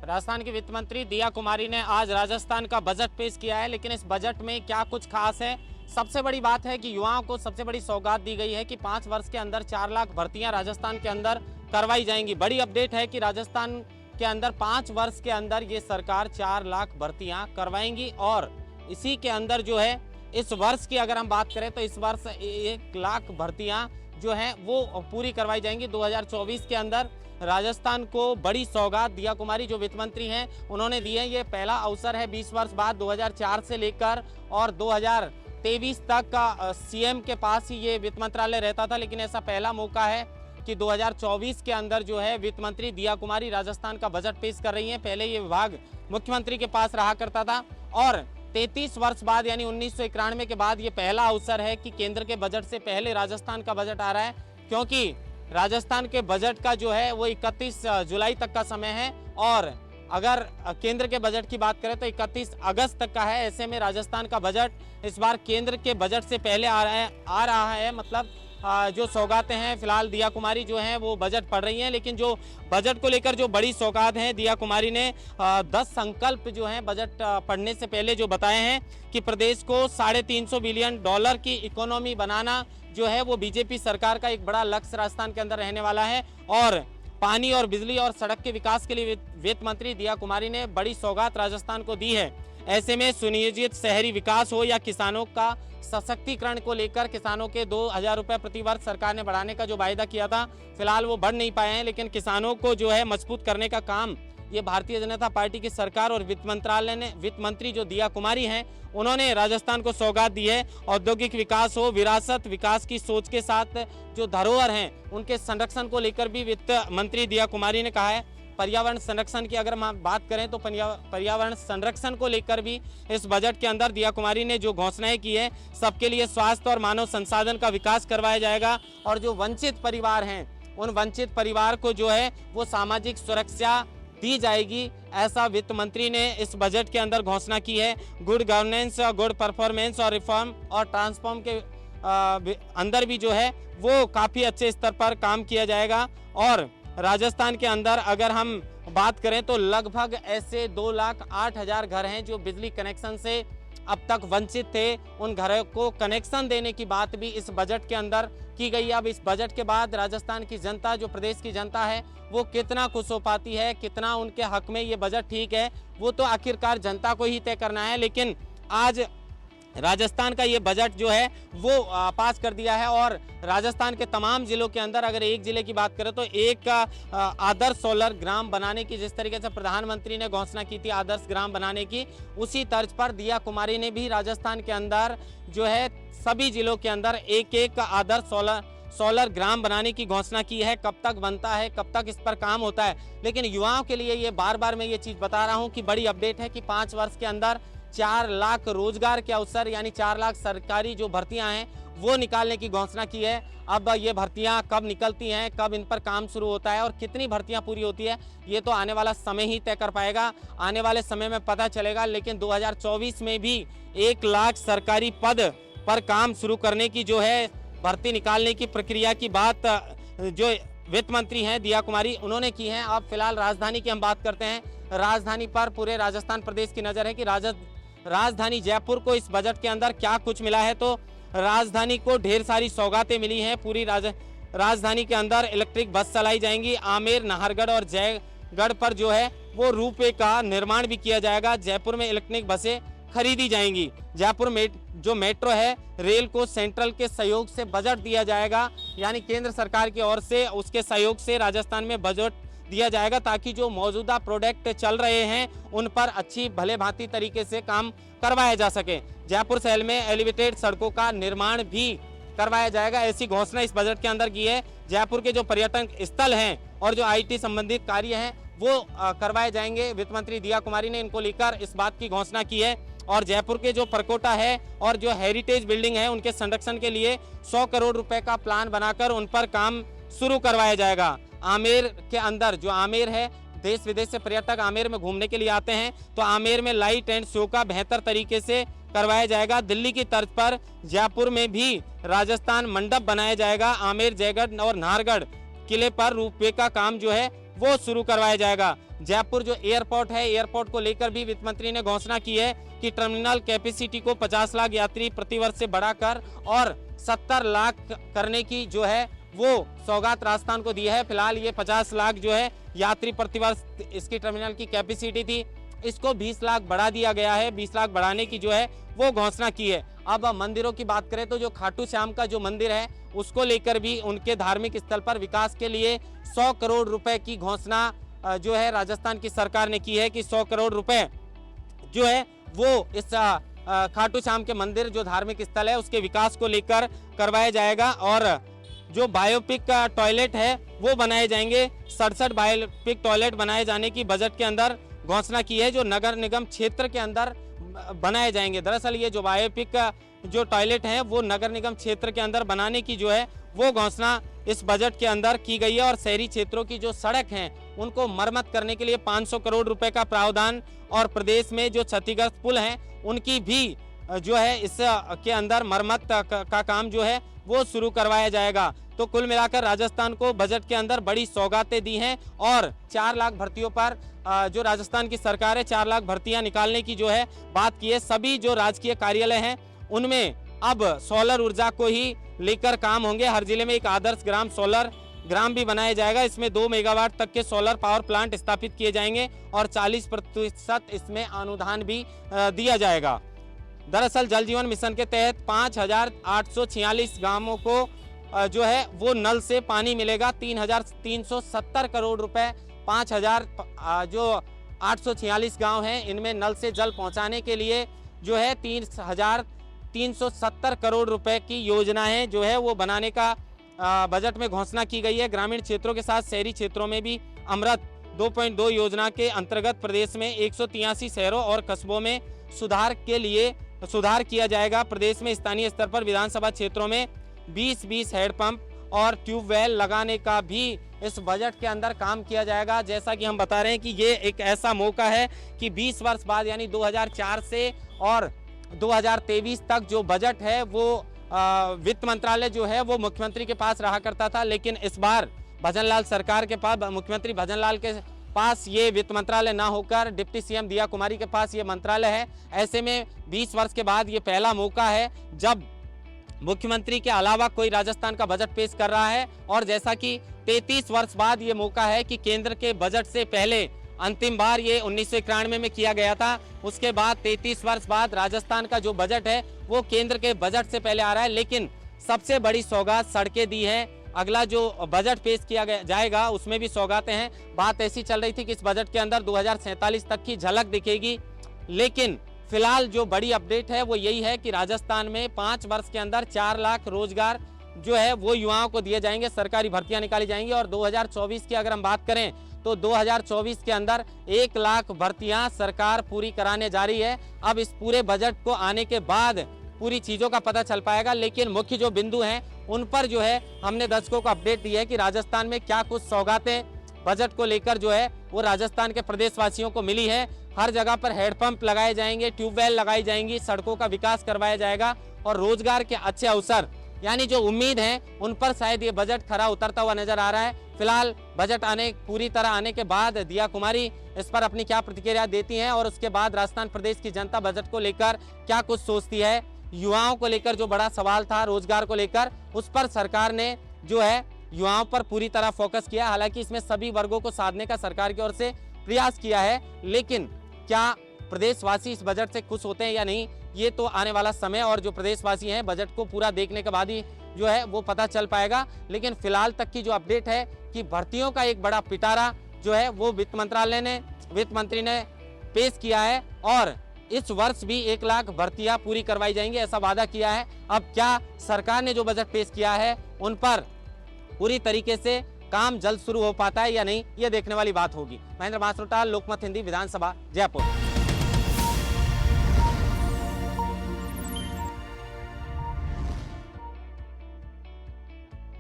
राजस्थान की वित्त मंत्री दिया कुमारी ने आज राजस्थान का बजट पेश किया है, लेकिन इस बजट में क्या कुछ खास है। सबसे बड़ी बात है कि युवाओं को सबसे बड़ी सौगात दी गई है कि 5 वर्ष के अंदर 4 लाख भर्तियां राजस्थान के अंदर करवाई जाएंगी। बड़ी अपडेट है कि राजस्थान के अंदर 5 वर्ष के अंदर ये सरकार 4 लाख भर्तियां करवाएंगी और इसी के अंदर जो है इस वर्ष की अगर हम बात करें तो इस वर्ष 1 लाख भर्तियां जो है वो पूरी करवाई जाएंगी। 2024 के अंदर राजस्थान को बड़ी सौगात दिया कुमारी जो वित्त मंत्री हैं उन्होंने दी है। ये पहला अवसर है 20 वर्ष बाद 2004 से लेकर और 2023 तक का सीएम के पास ही ये वित्त मंत्रालय रहता था, लेकिन ऐसा पहला मौका है कि 2024 के अंदर जो है वित्त मंत्री दिया कुमारी राजस्थान का बजट पेश कर रही हैं। पहले ये विभाग मुख्यमंत्री के पास रहा करता था और 33 वर्ष बाद यानी 1991 के बाद ये पहला अवसर है कि केंद्र के बजट से पहले राजस्थान का बजट आ रहा है, क्योंकि राजस्थान के बजट का जो है वो 31 जुलाई तक का समय है और अगर केंद्र के बजट की बात करें तो 31 अगस्त तक का है। ऐसे में राजस्थान का बजट इस बार केंद्र के बजट से पहले आ रहा है। मतलब जो सौगातें हैं फिलहाल दिया कुमारी जो हैं वो बजट पढ़ रही हैं, लेकिन जो बजट को लेकर जो बड़ी सौगात हैं दिया कुमारी ने 10 संकल्प जो हैं बजट पढ़ने से पहले जो बताए हैं कि प्रदेश को $350 बिलियन की इकोनॉमी बनाना जो है वो बीजेपी सरकार का एक बड़ा लक्ष्य राजस्थान के अंदर रहने वाला है और पानी और बिजली और सड़क के विकास के लिए वित्त मंत्री दिया कुमारी ने बड़ी सौगात राजस्थान को दी है। ऐसे में सुनियोजित शहरी विकास हो या किसानों का सशक्तिकरण को लेकर किसानों के 2000 रुपये प्रति वर्ष सरकार ने बढ़ाने का जो वायदा किया था फिलहाल वो बढ़ नहीं पाए हैं, लेकिन किसानों को जो है मजबूत करने का काम ये भारतीय जनता पार्टी की सरकार और वित्त मंत्री जो दिया कुमारी हैं उन्होंने राजस्थान को सौगात दी है। औद्योगिक विकास हो, विरासत विकास की सोच के साथ जो धरोहर हैं उनके संरक्षण को लेकर भी वित्त मंत्री दिया कुमारी ने कहा है। पर्यावरण संरक्षण की अगर हम बात करें तो पर्यावरण संरक्षण को लेकर भी इस बजट के अंदर दिया कुमारी ने जो घोषणाएं की है, सबके लिए स्वास्थ्य और मानव संसाधन का विकास करवाया जाएगा और जो वंचित परिवार हैं उन वंचित परिवार को जो है वो सामाजिक सुरक्षा दी जाएगी। ऐसा वित्त मंत्री ने इस बजट के अंदर घोषणा की है। गुड गवर्नेंस, गुड परफॉर्मेंस और रिफॉर्म और ट्रांसफॉर्म के अंदर भी जो है वो काफ़ी अच्छे स्तर पर काम किया जाएगा। और राजस्थान के अंदर अगर हम बात करें तो लगभग ऐसे 2,08,000 घर हैं जो बिजली कनेक्शन से अब तक वंचित थे। उन घरों को कनेक्शन देने की बात भी इस बजट के अंदर की गई। अब इस बजट के बाद राजस्थान की जनता, जो प्रदेश की जनता है, वो कितना खुश हो पाती है, कितना उनके हक में ये बजट ठीक है, वो तो आखिरकार जनता को ही तय करना है। लेकिन आज राजस्थान का ये बजट जो है वो पास कर दिया है और राजस्थान के तमाम जिलों के अंदर अगर एक जिले की बात करें तो एक आदर्श सोलर ग्राम बनाने की, जिस तरीके से प्रधानमंत्री ने घोषणा की थी आदर्श ग्राम बनाने की, उसी तर्ज पर दिया कुमारी ने भी राजस्थान के अंदर जो है सभी जिलों के अंदर एक आदर्श सोलर ग्राम बनाने की घोषणा की है। कब तक बनता है, कब तक इस पर काम होता है, लेकिन युवाओं के लिए ये बार बार मैं ये चीज़ बता रहा हूँ कि बड़ी अपडेट है कि 5 वर्ष के अंदर 4 लाख रोजगार के अवसर यानी 4 लाख सरकारी जो भर्तियां हैं वो निकालने की घोषणा की है। अब ये भर्तियां कब निकलती हैं, कब इन पर काम शुरू होता है और कितनी भर्तियां पूरी होती है, ये तो आने वाला समय ही तय कर पाएगा। आने वाले समय में पता चलेगा। लेकिन 2024 में भी 1 लाख सरकारी पद पर काम शुरू करने की जो है भर्ती निकालने की प्रक्रिया की बात जो वित्त मंत्री हैं दिया कुमारी उन्होंने की है। अब फिलहाल राजधानी की हम बात करते हैं। राजधानी पर पूरे राजस्थान प्रदेश की नज़र है कि राजधानी जयपुर को इस बजट के अंदर क्या कुछ मिला है। तो राजधानी को ढेर सारी सौगातें मिली हैं। पूरी राजधानी के अंदर इलेक्ट्रिक बस चलाई जाएंगी। आमेर, नाहरगढ़ और जयगढ़ पर जो है वो रोपवे का निर्माण भी किया जाएगा। जयपुर में इलेक्ट्रिक बसें खरीदी जाएंगी। जयपुर में जो मेट्रो है रेल को सेंट्रल के सहयोग से बजट दिया जाएगा, यानी केंद्र सरकार की ओर से उसके सहयोग से राजस्थान में बजट दिया जाएगा ताकि जो मौजूदा प्रोडक्ट चल रहे हैं उन पर अच्छी भले भांति तरीके से काम करवाया जा सके। जयपुर शहर में एलिवेटेड सड़कों का निर्माण भी करवाया जाएगा, ऐसी घोषणा इस बजट के अंदर की है। जयपुर के जो पर्यटन स्थल हैं और जो IT संबंधित कार्य हैं वो करवाए जाएंगे। वित्त मंत्री दिया कुमारी ने इनको लेकर इस बात की घोषणा की है। और जयपुर के जो परकोटा है और जो हेरिटेज बिल्डिंग है उनके संरक्षण के लिए 100 करोड़ रुपए का प्लान बनाकर उन पर काम शुरू करवाया जाएगा। आमेर के अंदर जो आमेर है, देश विदेश से पर्यटक आमेर में घूमने के लिए आते हैं, तो आमेर में लाइट एंड शो का बेहतर तरीके से करवाया जाएगा। दिल्ली की तर्ज पर जयपुर में भी राजस्थान मंडप बनाया जाएगा। आमेर, जयगढ़ और नाहरगढ़ किले पर रोपवे का काम जो है वो शुरू करवाया जाएगा। जयपुर जो एयरपोर्ट है, एयरपोर्ट को लेकर भी वित्त मंत्री ने घोषणा की है कि टर्मिनल कैपेसिटी को 50 लाख यात्री प्रतिवर्ष से बढ़ाकर और 70 लाख करने की जो है वो सौगात राजस्थान को दी है। फिलहाल ये 50 लाख जो है यात्री प्रतिवर्ष इसकी टर्मिनल की कैपेसिटी थी, इसको 20 लाख बढ़ा दिया गया है। 20 लाख बढ़ाने की जो है वो घोषणा की है। अब मंदिरों की बात करें तो जो खाटू श्याम का जो मंदिर है उसको लेकर भी उनके धार्मिक स्थल पर विकास के लिए 100 करोड़ रुपए की घोषणा जो है राजस्थान की सरकार ने की है कि 100 करोड़ रुपए जो है वो इस खाटू श्याम के मंदिर जो धार्मिक स्थल है उसके विकास को लेकर करवाया जाएगा। और जो बायोपिक टॉयलेट है वो बनाए जाएंगे। 67 बायोपिक टॉयलेट बनाए जाने की बजट के अंदर घोषणा की है, जो नगर निगम क्षेत्र के अंदर बनाए जाएंगे। दरअसल ये जो बायोपिक जो टॉयलेट हैं वो नगर निगम क्षेत्र के अंदर बनाने की जो है वो घोषणा इस बजट के अंदर की गई है। और शहरी क्षेत्रों की जो सड़क हैं उनको मरम्मत करने के लिए 500 करोड़ रुपए का प्रावधान, और प्रदेश में जो क्षतिग्रस्त पुल हैं उनकी भी जो है इस के अंदर मरम्मत का काम जो है वो शुरू करवाया जाएगा। तो कुल मिलाकर राजस्थान को बजट के अंदर बड़ी सौगातें दी हैं और 4 लाख भर्तियों पर जो राजस्थान की सरकार है 4 लाख भर्तियां निकालने की जो है बात की है। सभी जो राजकीय कार्यालय हैं उनमें अब सोलर ऊर्जा को ही लेकर काम होंगे। हर जिले में एक आदर्श ग्राम सोलर ग्राम भी बनाया जाएगा। इसमें 2 मेगावाट तक के सोलर पावर प्लांट स्थापित किए जाएंगे और 40% इसमें अनुदान भी दिया जाएगा। दरअसल जल जीवन मिशन के तहत 5,846 गांवों को जो है वो नल से पानी मिलेगा। 3,370 करोड़ रुपए 5,000 जो 846 गांव हैं इनमें नल से जल पहुंचाने के लिए जो है 3,370 करोड़ रुपए की योजनाएं जो है वो बनाने का बजट में घोषणा की गई है। ग्रामीण क्षेत्रों के साथ शहरी क्षेत्रों में भी अमृत 2.2 योजना के अंतर्गत प्रदेश में 183 शहरों और कस्बों में सुधार किया जाएगा। प्रदेश में स्थानीय स्तर पर विधानसभा क्षेत्रों में 20-20 हैंडपंप और ट्यूबवेल लगाने का भी इस बजट के अंदर काम किया जाएगा। जैसा कि हम बता रहे हैं कि ये एक ऐसा मौका है कि 20 वर्ष बाद यानी 2004 से और 2023 तक जो बजट है वो वित्त मंत्रालय जो है वो मुख्यमंत्री के पास रहा करता था, लेकिन इस बार भजनलाल सरकार के पास, मुख्यमंत्री भजनलाल के पास ये वित्त मंत्रालय ना होकर डिप्टी सीएम दिया कुमारी के पास ये मंत्रालय है। ऐसे में 20 वर्ष के बाद ये पहला मौका है जब मुख्यमंत्री के अलावा कोई राजस्थान का बजट पेश कर रहा है। और जैसा कि 33 वर्ष बाद ये मौका है कि केंद्र के बजट से पहले अंतिम बार ये 1991 में किया गया था, उसके बाद 33 वर्ष बाद राजस्थान का जो बजट है वो केंद्र के बजट से पहले आ रहा है। लेकिन सबसे बड़ी सौगात सड़कें दी है। अगला जो बजट पेश किया जाएगा उसमें भी सौगातें हैं। बात ऐसी चल रही थी कि इस बजट के अंदर 2047 तक की झलक दिखेगी, लेकिन फिलहाल जो बड़ी अपडेट है वो यही है कि राजस्थान में 5 वर्ष के अंदर 4 लाख रोजगार जो है वो युवाओं को दिए जाएंगे, सरकारी भर्तियां निकाली जाएंगी। और 2024 की अगर हम बात करें तो 2024 के अंदर 1 लाख भर्तियां सरकार पूरी कराने जा रही है। अब इस पूरे बजट को आने के बाद पूरी चीज़ों का पता चल पाएगा, लेकिन मुख्य जो बिंदु हैं उन पर जो है हमने दर्शकों को अपडेट दी है कि राजस्थान में क्या कुछ सौगातें बजट को लेकर जो है वो राजस्थान के प्रदेशवासियों को मिली है। हर जगह पर हैंडपंप लगाए जाएंगे, ट्यूबवेल लगाई जाएंगी, सड़कों का विकास करवाया जाएगा और रोजगार के अच्छे अवसर यानी जो उम्मीद है उन पर शायद ये बजट खरा उतरता हुआ नजर आ रहा है। फिलहाल बजट पूरी तरह आने के बाद दिया कुमारी इस पर अपनी क्या प्रतिक्रिया देती हैं और उसके बाद राजस्थान प्रदेश की जनता बजट को लेकर क्या कुछ सोचती है। युवाओं को लेकर जो बड़ा सवाल था रोजगार को लेकर, उस पर सरकार ने जो है युवाओं पर पूरी तरह फोकस किया। हालांकि इसमें सभी वर्गों को साधने का सरकार की ओर से प्रयास किया है, लेकिन क्या प्रदेशवासी इस बजट से खुश होते हैं या नहीं, ये तो आने वाला समय और जो प्रदेशवासी हैं बजट को पूरा देखने के बाद ही जो है वो पता चल पाएगा। लेकिन फिलहाल तक की जो अपडेट है कि भर्तियों का एक बड़ा पिटारा जो है वो वित्त मंत्री ने पेश किया है और इस वर्ष भी 1 लाख भर्तियां पूरी करवाई जाएंगी ऐसा वादा किया है। अब क्या सरकार ने जो बजट पेश किया है उन पर पूरी तरीके से काम जल्द शुरू हो पाता है या नहीं, ये देखने वाली बात होगी। महेंद्र मासरोटा, लोकमत हिंदी, विधानसभा, जयपुर।